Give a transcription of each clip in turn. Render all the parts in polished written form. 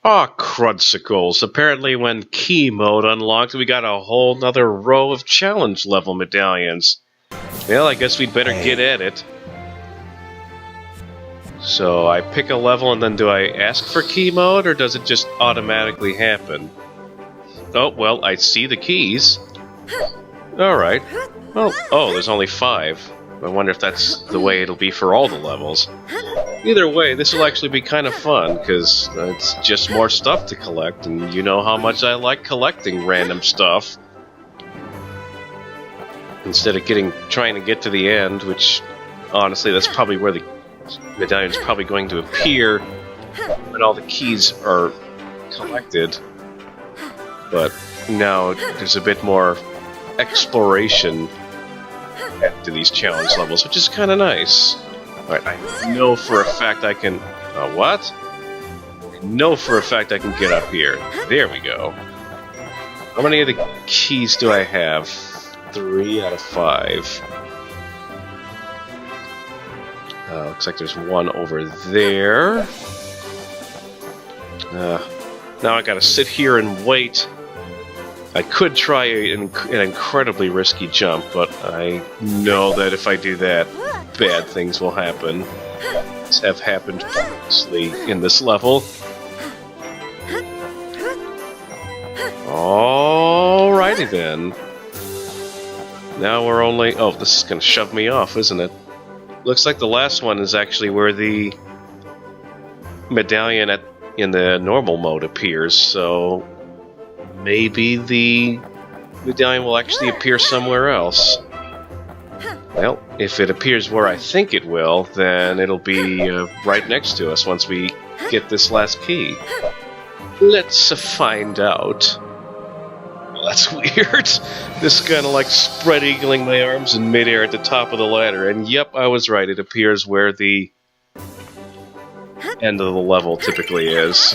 Aw, crudsicles. Apparently when key mode unlocked, we got a whole nother row of challenge level medallions. Well, I guess we'd better get at it. So I pick a level and then do I ask for key mode, or does it just automatically happen? Oh, well, I see the keys. Alright. Well, oh, there's only 5. I wonder if that's the way it'll be for all the levels. Either way, this will actually be kind of fun, because it's just more stuff to collect, and you know how much I like collecting random stuff. Instead of trying to get to the end, which, honestly, that's probably where the medallion's probably going to appear when all the keys are collected. But now there's a bit more exploration to these challenge levels, which is kind of nice. Alright, I know for a fact I can... what? I know for a fact I can get up here. There we go. How many of the keys do I have? 3 out of 5. Looks like there's one over there. Now I gotta sit here and wait. I could try an incredibly risky jump, but I know that if I do that, bad things will happen. These have happened previously in this level. Alrighty then. Now we're only... oh, this is gonna shove me off, isn't it? Looks like the last one is actually where the medallion in the normal mode appears, so maybe the medallion will actually appear somewhere else. Well, if it appears where I think it will, then it'll be right next to us once we get this last key. Let's find out. Well, that's weird. This kind of like spread-eagling my arms in midair at the top of the ladder, and yep, I was right. It appears where the end of the level typically is.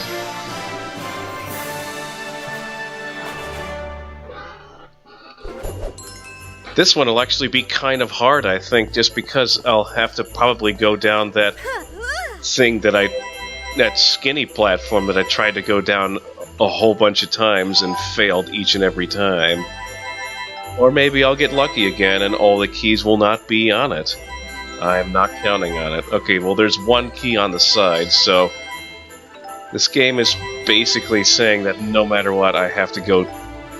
This one will actually be kind of hard, I think, just because I'll have to probably go down that thing that skinny platform that I tried to go down a whole bunch of times and failed each and every time. Or maybe I'll get lucky again and all the keys will not be on it. I'm not counting on it. Okay, well there's one key on the side, so this game is basically saying that no matter what, I have to go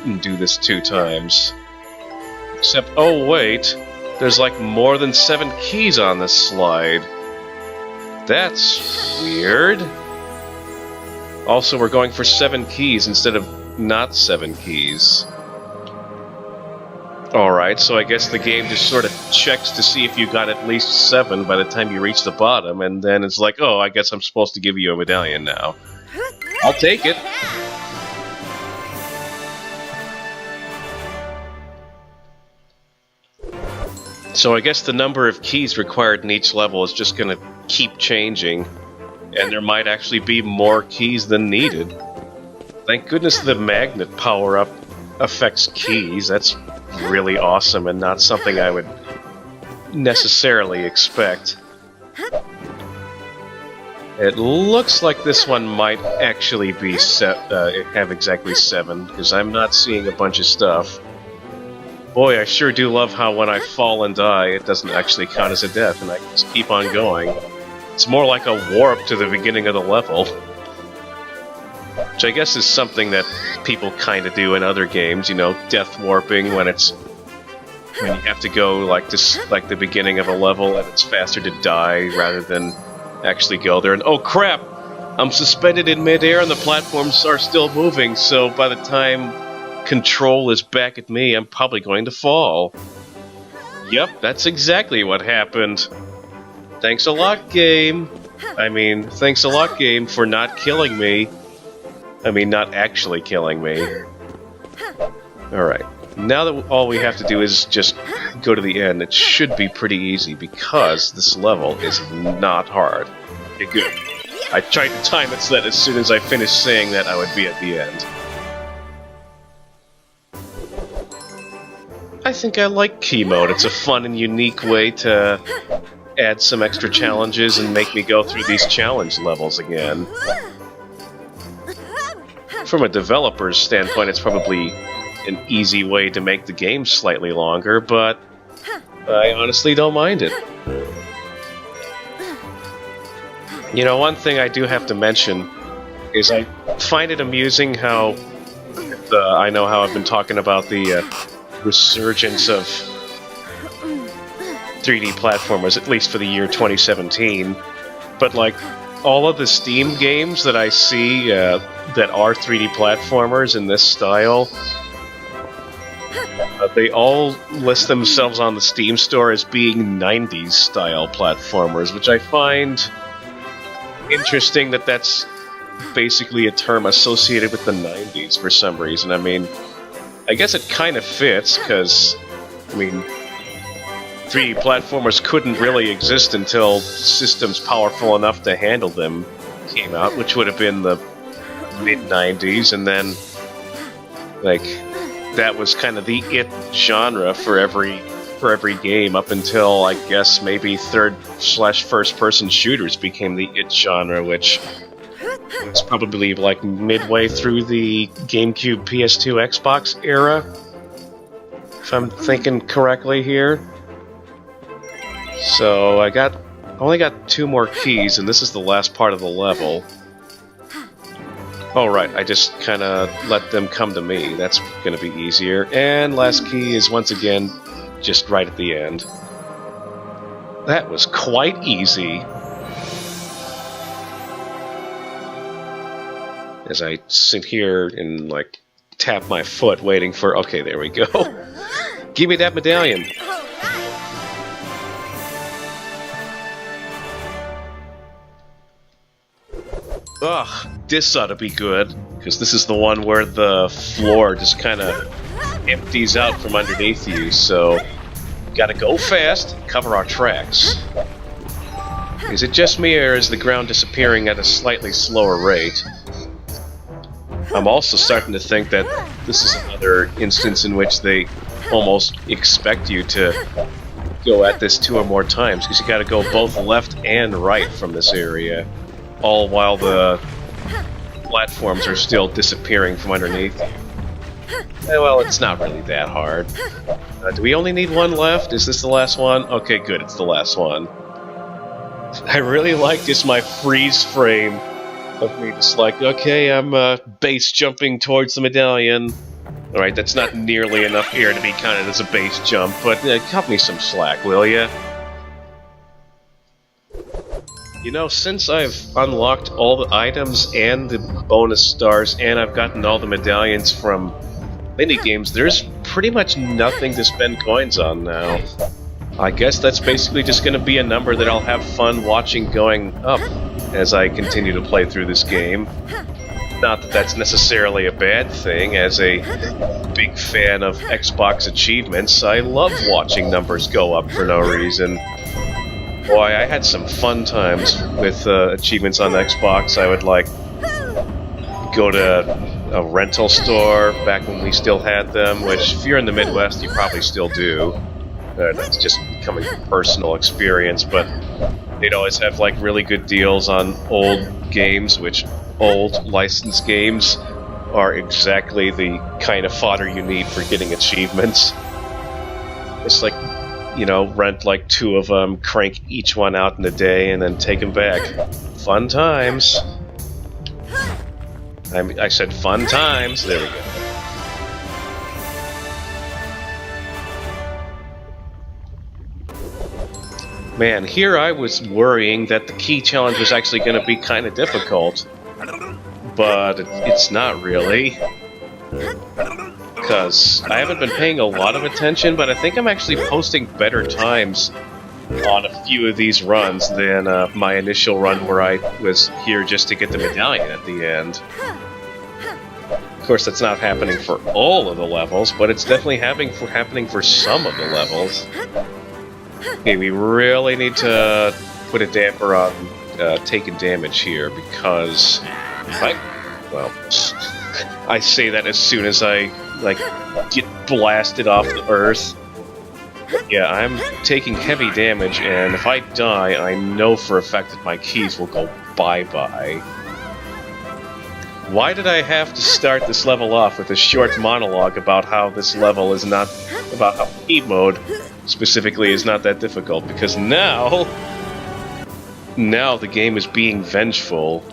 and do this 2 times. Except, oh wait, there's like more than 7 keys on this slide. That's weird. Also, we're going for 7 keys instead of not 7 keys. Alright, so I guess the game just sort of checks to see if you got at least 7 by the time you reach the bottom, and then it's like, oh, I guess I'm supposed to give you a medallion now. I'll take it. So I guess the number of keys required in each level is just going to keep changing, and there might actually be more keys than needed. Thank goodness the magnet power-up affects keys. That's really awesome and not something I would necessarily expect. It looks like this one might actually be have exactly 7, because I'm not seeing a bunch of stuff. Boy, I sure do love how when I fall and die, it doesn't actually count as a death, and I can just keep on going. It's more like a warp to the beginning of the level. Which I guess is something that people kind of do in other games, you know, death warping when you have to go like the beginning of a level and it's faster to die rather than actually go there. And oh crap! I'm suspended in midair and the platforms are still moving, so by the time control is back at me, I'm probably going to fall. Yep, that's exactly what happened. Thanks a lot, game. Thanks a lot, game, for not killing me. Not actually killing me. Alright, now that all we have to do is just go to the end, it should be pretty easy because this level is not hard. Okay, good. I tried to time it so that as soon as I finished saying that, I would be at the end. I think I like key mode. It's a fun and unique way to add some extra challenges and make me go through these challenge levels again. from a developer's standpoint, it's probably an easy way to make the game slightly longer, but I honestly don't mind it. You know, one thing I do have to mention is I find it amusing how I know how I've been talking about the resurgence of 3D platformers, at least for the year 2017, but like all of the Steam games that I see that are 3D platformers in this style, they all list themselves on the Steam store as being 90s style platformers, which I find interesting that that's basically a term associated with the 90s for some reason. I mean, I guess it kind of fits, because, I mean, 3D platformers couldn't really exist until systems powerful enough to handle them came out, which would have been the mid-90s, and then, like, that was kind of the it genre for every game up until, I guess, maybe third/first-person shooters became the it genre, which was probably like midway through the GameCube, PS2, Xbox era, if I'm thinking correctly here. So I only got 2 more keys, and this is the last part of the level. Oh right, I just kind of let them come to me. That's going to be easier. And last key is once again just right at the end. That was quite easy. As I sit here and, like, tap my foot waiting for... Okay, there we go. Give me that medallion. Ugh, this ought to be good, because this is the one where the floor just kind of empties out from underneath you, so gotta go fast, cover our tracks. Is it just me, or is the ground disappearing at a slightly slower rate? I'm also starting to think that this is another instance in which they almost expect you to go at this 2 or more times, because you gotta go both left and right from this area, all while the platforms are still disappearing from underneath you. Well, it's not really that hard. Do we only need 1 left? Is this the last one? Okay, good, it's the last one. I really like just my freeze frame of me just like, okay, I'm base jumping towards the medallion. Alright, that's not nearly enough air to be counted as a base jump, but cut me some slack, will ya? You know, since I've unlocked all the items and the bonus stars, and I've gotten all the medallions from minigames, there's pretty much nothing to spend coins on now. I guess that's basically just going to be a number that I'll have fun watching going up as I continue to play through this game. Not that that's necessarily a bad thing. As a big fan of Xbox achievements, I love watching numbers go up for no reason. Boy, I had some fun times with achievements on Xbox. I would, like, go to a rental store back when we still had them, which if you're in the Midwest, you probably still do. That's just coming from personal experience, but they'd always have, like, really good deals on old games, which old licensed games are exactly the kind of fodder you need for getting achievements. It's like, you know, rent like 2 of them, crank each one out in a day, and then take them back. Fun times. I said fun times. There we go. Man, here I was worrying that the key challenge was actually going to be kind of difficult. But it's not really. Because I haven't been paying a lot of attention, but I think I'm actually posting better times on a few of these runs than my initial run where I was here just to get the medallion at the end. Of course, that's not happening for all of the levels, but it's definitely happening for some of the levels. Okay, we really need to put a damper on taking damage here, because I say that as soon as I, like, get blasted off the earth. Yeah, I'm taking heavy damage, and if I die, I know for a fact that my keys will go bye-bye. Why did I have to start this level off with a short monologue about how this level is not... about how key mode, specifically, is not that difficult? Because now the game is being vengeful.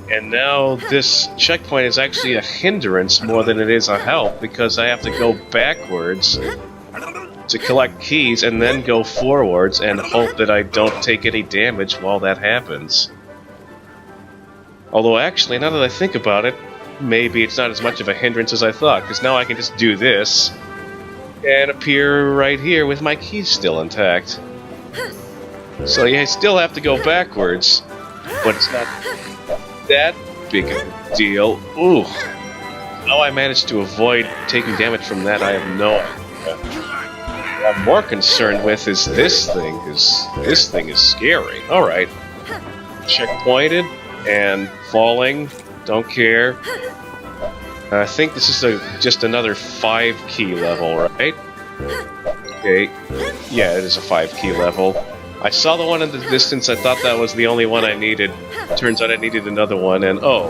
And now this checkpoint is actually a hindrance more than it is a help, because I have to go backwards to collect keys and then go forwards and hope that I don't take any damage while that happens. Although actually, now that I think about it, maybe it's not as much of a hindrance as I thought, because now I can just do this and appear right here with my keys still intact. So yeah, I still have to go backwards, but it's not that big of a deal. Ooh. How I managed to avoid taking damage from that, I have no idea. What I'm more concerned with is this thing, because this thing is scary. Alright. Checkpointed, and falling. Don't care. I think this is just another 5-key level, right? Okay. Yeah, it is a 5-key level. I saw the one in the distance, I thought that was the only one I needed. Turns out I needed another one, and oh,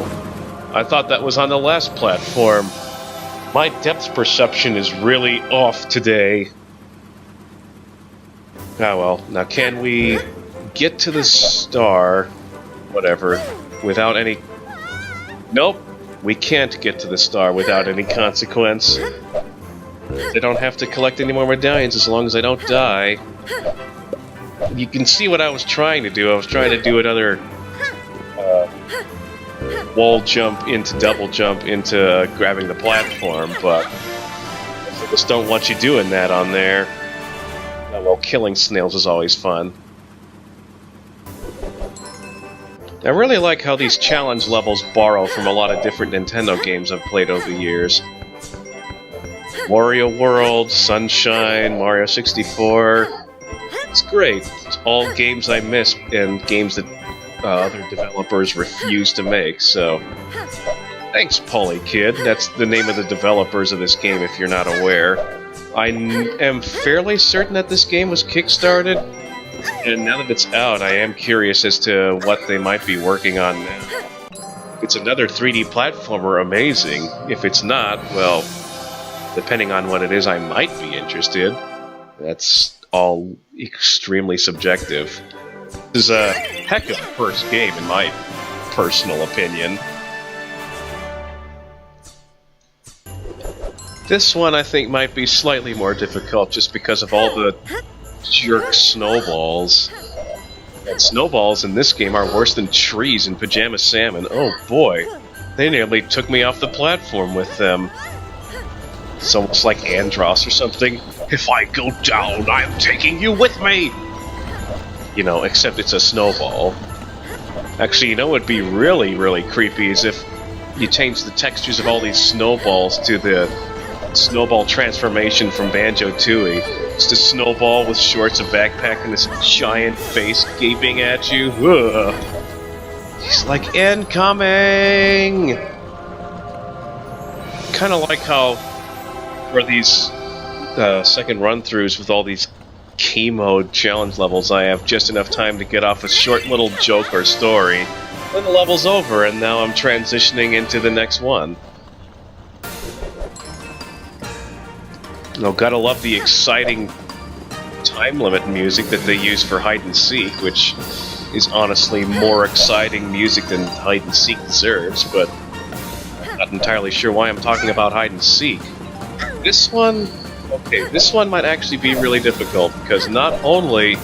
I thought that was on the last platform. My depth perception is really off today. Ah well, now can we get to the star, whatever, without any... Nope, we can't get to the star without any consequence. I don't have to collect any more medallions as long as I don't die. You can see what I was trying to do. I was trying to do another wall jump into double jump into grabbing the platform, but I just don't want you doing that on there. Oh, well, killing snails is always fun. I really like how these challenge levels borrow from a lot of different Nintendo games I've played over the years. Wario World, Sunshine, Mario 64... It's great. It's all games I miss and games that other developers refuse to make, so... Thanks, Polykid. That's the name of the developers of this game, if you're not aware. I am fairly certain that this game was kickstarted, and now that it's out, I am curious as to what they might be working on now. If it's another 3D platformer, amazing. If it's not, well, depending on what it is, I might be interested. That's all extremely subjective. This is a heck of a first game, in my personal opinion. This one, I think, might be slightly more difficult just because of all the jerk snowballs. And snowballs in this game are worse than trees in Pajama Salmon. Oh boy, they nearly took me off the platform with them. It's almost like Andros or something. If I go down, I'm taking you with me! You know, except it's a snowball. Actually, you know what would be really, really creepy is if you change the textures of all these snowballs to the snowball transformation from Banjo-Tooie. Just a snowball with shorts, a backpack, and this giant face gaping at you. Ugh. He's like, incoming! Kinda like how for these second run-throughs with all these key mode challenge levels, I have just enough time to get off a short little joke or story. Then the level's over, and now I'm transitioning into the next one. Oh, gotta love the exciting time limit music that they use for hide and seek, which is honestly more exciting music than hide and seek deserves, but I'm not entirely sure why I'm talking about hide and seek. This one, okay, this one might actually be really difficult, because not only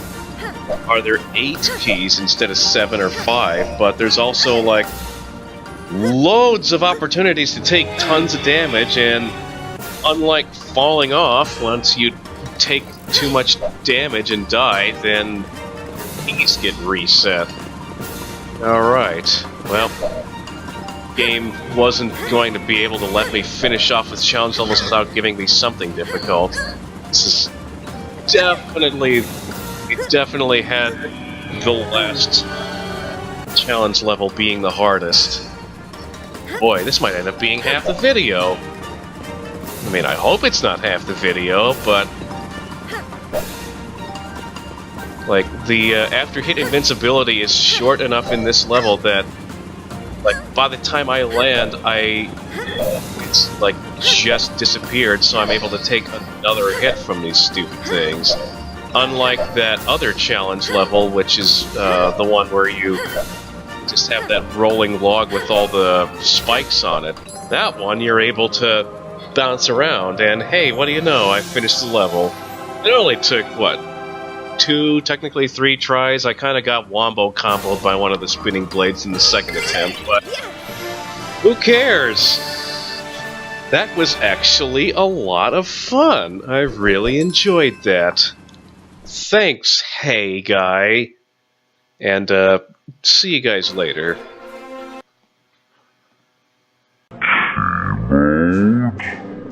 are there 8 keys instead of 7 or 5, but there's also, like, loads of opportunities to take tons of damage, and unlike falling off, once you take too much damage and die, then keys get reset. Alright, well, game wasn't going to be able to let me finish off with challenge levels without giving me something difficult. This is definitely... It definitely had the last challenge level being the hardest. Boy, this might end up being half the video. I mean, I hope it's not half the video, but... Like, the after-hit invincibility is short enough in this level that like, by the time I land, it's like just disappeared, so I'm able to take another hit from these stupid things. Unlike that other challenge level, which is the one where you just have that rolling log with all the spikes on it. That one, you're able to bounce around, and hey, what do you know? I finished the level. It only took, what, 2, technically 3 tries. I kind of got wombo-comboed by one of the spinning blades in the second attempt, but who cares? That was actually a lot of fun. I really enjoyed that. Thanks, hey guy. And see you guys later.